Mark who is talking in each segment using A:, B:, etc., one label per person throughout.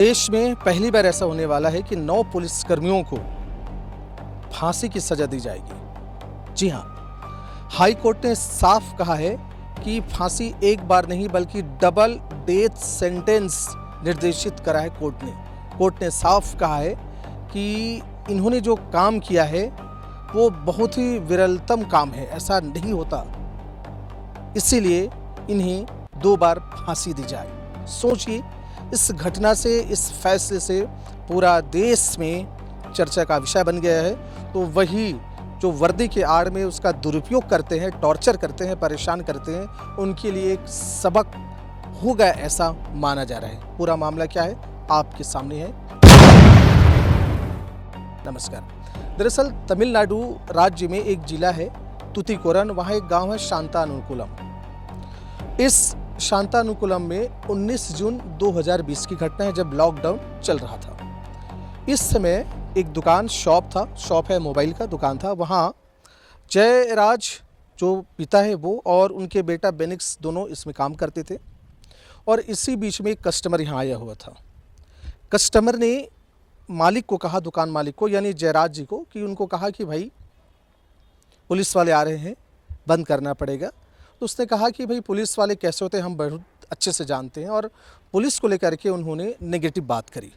A: देश में पहली बार ऐसा होने वाला है कि 9 पुलिसकर्मियों को फांसी की सजा दी जाएगी। जी हां, हाई कोर्ट ने साफ कहा है कि फांसी एक बार नहीं बल्कि डबल डेथ सेंटेंस निर्देशित करा है कोर्ट ने। कोर्ट ने साफ कहा है कि इन्होंने जो काम किया है वो बहुत ही विरलतम काम है, ऐसा नहीं होता, इसीलिए इन्हें 2 बार फांसी दी जाए। सोचिए, इस घटना से, इस फैसले से पूरा देश में चर्चा का विषय बन गया है। तो वही जो वर्दी के आड़ में उसका दुरुपयोग करते हैं, टॉर्चर करते हैं, परेशान करते हैं, उनके लिए एक सबक होगा ऐसा माना जा रहा है। पूरा मामला क्या है आपके सामने है। नमस्कार। दरअसल तमिलनाडु राज्य में एक जिला है तुतिकोरन, वहाँ एक गांव है शांतानुकुलम। इस शांतानुकुलम में 19 जून 2020 की घटना है, जब लॉकडाउन चल रहा था। इस समय एक दुकान, शॉप है, मोबाइल का दुकान था। वहाँ जयराज जो पिता है वो और उनके बेटा बेनिक्स दोनों इसमें काम करते थे। और इसी बीच में एक कस्टमर यहाँ आया हुआ था। कस्टमर ने मालिक को कहा, दुकान मालिक को यानी जयराज जी को, कि उनको कहा कि भाई पुलिस वाले आ रहे हैं, बंद करना पड़ेगा। तो उसने कहा कि भाई पुलिस वाले कैसे होते हैं हम बहुत अच्छे से जानते हैं, और पुलिस को लेकर के उन्होंने नेगेटिव बात करी।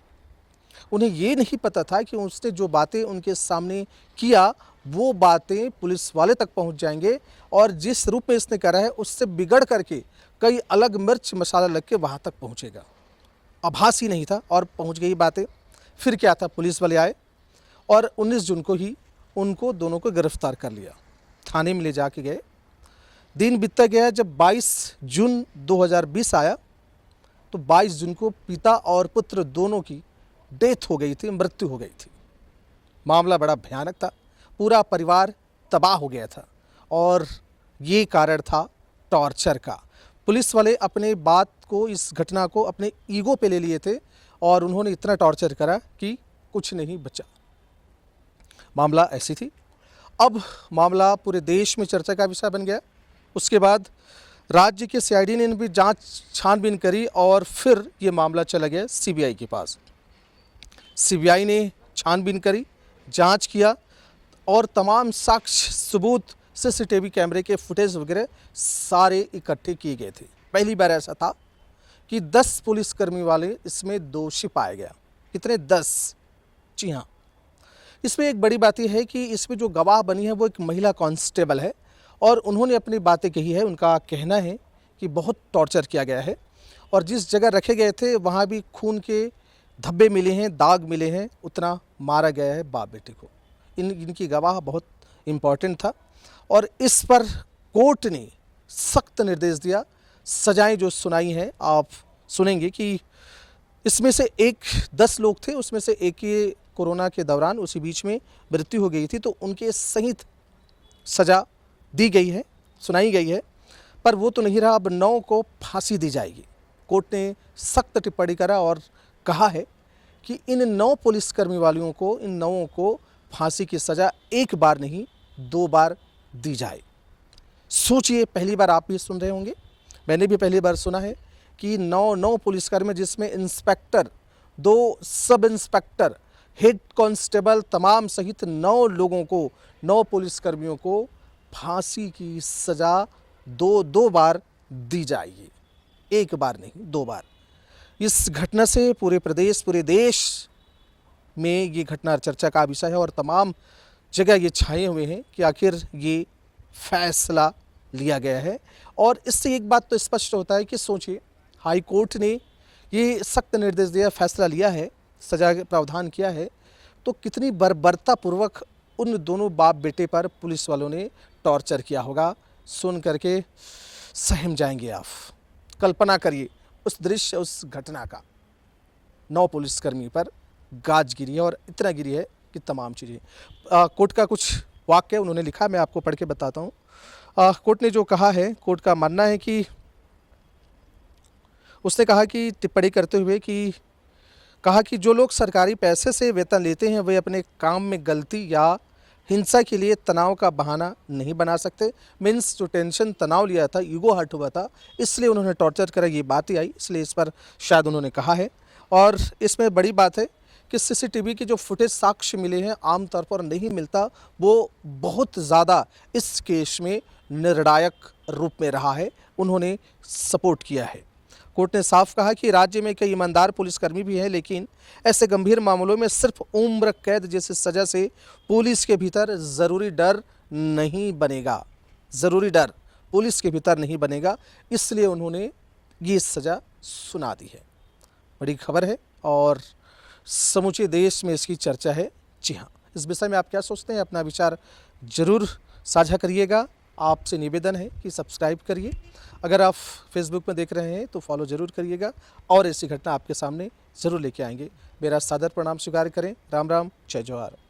A: उन्हें ये नहीं पता था कि उसने जो बातें उनके सामने किया वो बातें पुलिस वाले तक पहुंच जाएंगे, और जिस रूप में इसने करा है उससे बिगड़ करके कई अलग मिर्च मसाला लग के वहाँ तक पहुँचेगा। आभास ही नहीं था और पहुँच गई बातें। फिर क्या था, पुलिस वाले आए और 19 जून को ही उनको दोनों को गिरफ्तार कर लिया, थाने में ले जा के गए। दिन बीतता गया। जब 22 जून 2020 आया तो 22 जून को पिता और पुत्र दोनों की डेथ हो गई थी, मृत्यु हो गई थी। मामला बड़ा भयानक था, पूरा परिवार तबाह हो गया था, और ये कारण था टॉर्चर का। पुलिस वाले अपने बात को, इस घटना को अपने ईगो पे ले लिए थे, और उन्होंने इतना टॉर्चर करा कि कुछ नहीं बचा। मामला ऐसी थी। अब मामला पूरे देश में चर्चा का विषय बन गया। उसके बाद राज्य के सीआईडी ने भी जांच छानबीन करी, और फिर ये मामला चला गया सीबीआई के पास। सीबीआई ने छानबीन करी, जांच किया, और तमाम साक्ष्य, सबूत, सीसीटीवी कैमरे के फुटेज वगैरह सारे इकट्ठे किए गए थे। पहली बार ऐसा था कि 10 पुलिसकर्मी वाले इसमें दोषी पाया गया। कितने? 10। जी हाँ। इसमें एक बड़ी बात यह है कि इसमें जो गवाह बनी है वो एक महिला कांस्टेबल है, और उन्होंने अपनी बातें कही है। उनका कहना है कि बहुत टॉर्चर किया गया है, और जिस जगह रखे गए थे वहाँ भी खून के धब्बे मिले हैं, दाग मिले हैं, उतना मारा गया है बाप बेटे को। इनकी गवाह बहुत इम्पॉर्टेंट था, और इस पर कोर्ट ने सख्त निर्देश दिया। सजाएं जो सुनाई हैं आप सुनेंगे कि इसमें से 10 लोग थे, उसमें से एक की कोरोना के दौरान उसी बीच में मृत्यु हो गई थी, तो उनके सहित सजा दी गई है, सुनाई गई है। पर वो तो नहीं रहा, अब 9 को फांसी दी जाएगी। कोर्ट ने सख्त टिप्पणी करा और कहा है कि इन 9 पुलिसकर्मी वालियों को, इन 9 को फांसी की सज़ा एक बार नहीं 2 बार दी जाए। सोचिए, पहली बार आप भी सुन रहे होंगे, मैंने भी पहली बार सुना है कि 9 पुलिसकर्मी, जिसमें inspector, 2 sub inspector, head constable तमाम सहित 9 लोगों को, 9 पुलिसकर्मियों को फांसी की सज़ा 2 बार दी जाएगी, एक बार नहीं 2 बार। इस घटना से पूरे देश में ये घटना चर्चा का विषय है, और तमाम जगह ये छाए हुए हैं कि आखिर ये फैसला लिया गया है। और इससे एक बात तो स्पष्ट होता है कि सोचिए, हाई कोर्ट ने ये सख्त निर्देश दिया, फैसला लिया है, सजा का प्रावधान किया है, तो कितनी बर्बरतापूर्वक उन दोनों बाप बेटे पर पुलिस वालों ने टॉर्चर किया होगा। सुन करके सहम जाएंगे आप। कल्पना करिए उस दृश्य, उस घटना का। 9 पुलिसकर्मी पर गाज गिरी है, और इतना गिरी है कि तमाम चीज़ें। कोर्ट का कुछ वाक्य उन्होंने लिखा, मैं आपको पढ़ के बताता हूँ। कोर्ट ने जो कहा है, कोर्ट का मानना है कि उसने कहा कि टिप्पणी करते हुए कि कहा कि जो लोग सरकारी पैसे से वेतन लेते हैं वे अपने काम में गलती या हिंसा के लिए तनाव का बहाना नहीं बना सकते। मीन्स जो टेंशन, तनाव लिया था, ईगो हर्ट हुआ था, इसलिए उन्होंने टॉर्चर करा, ये बात ही आई, इसलिए इस पर शायद उन्होंने कहा है। और इसमें बड़ी बात है कि सीसीटीवी की जो फुटेज साक्ष्य मिले हैं आमतौर पर नहीं मिलता, वो बहुत ज़्यादा इस केस में निर्णायक रूप में रहा है, उन्होंने सपोर्ट किया है। कोर्ट ने साफ कहा कि राज्य में कई ईमानदार पुलिसकर्मी भी हैं, लेकिन ऐसे गंभीर मामलों में सिर्फ उम्र कैद जैसी सज़ा से पुलिस के भीतर ज़रूरी डर नहीं बनेगा, ज़रूरी डर पुलिस के भीतर नहीं बनेगा, इसलिए उन्होंने ये सज़ा सुना दी है। बड़ी खबर है और समूचे देश में इसकी चर्चा है। जी हाँ, इस विषय में आप क्या सोचते हैं, अपना विचार ज़रूर साझा करिएगा। आपसे निवेदन है कि सब्सक्राइब करिए। अगर आप फेसबुक में देख रहे हैं तो फॉलो ज़रूर करिएगा और ऐसी घटना आपके सामने ज़रूर लेके आएंगे। मेरा सादर प्रणाम स्वीकार करें। राम राम, जय जवाहर।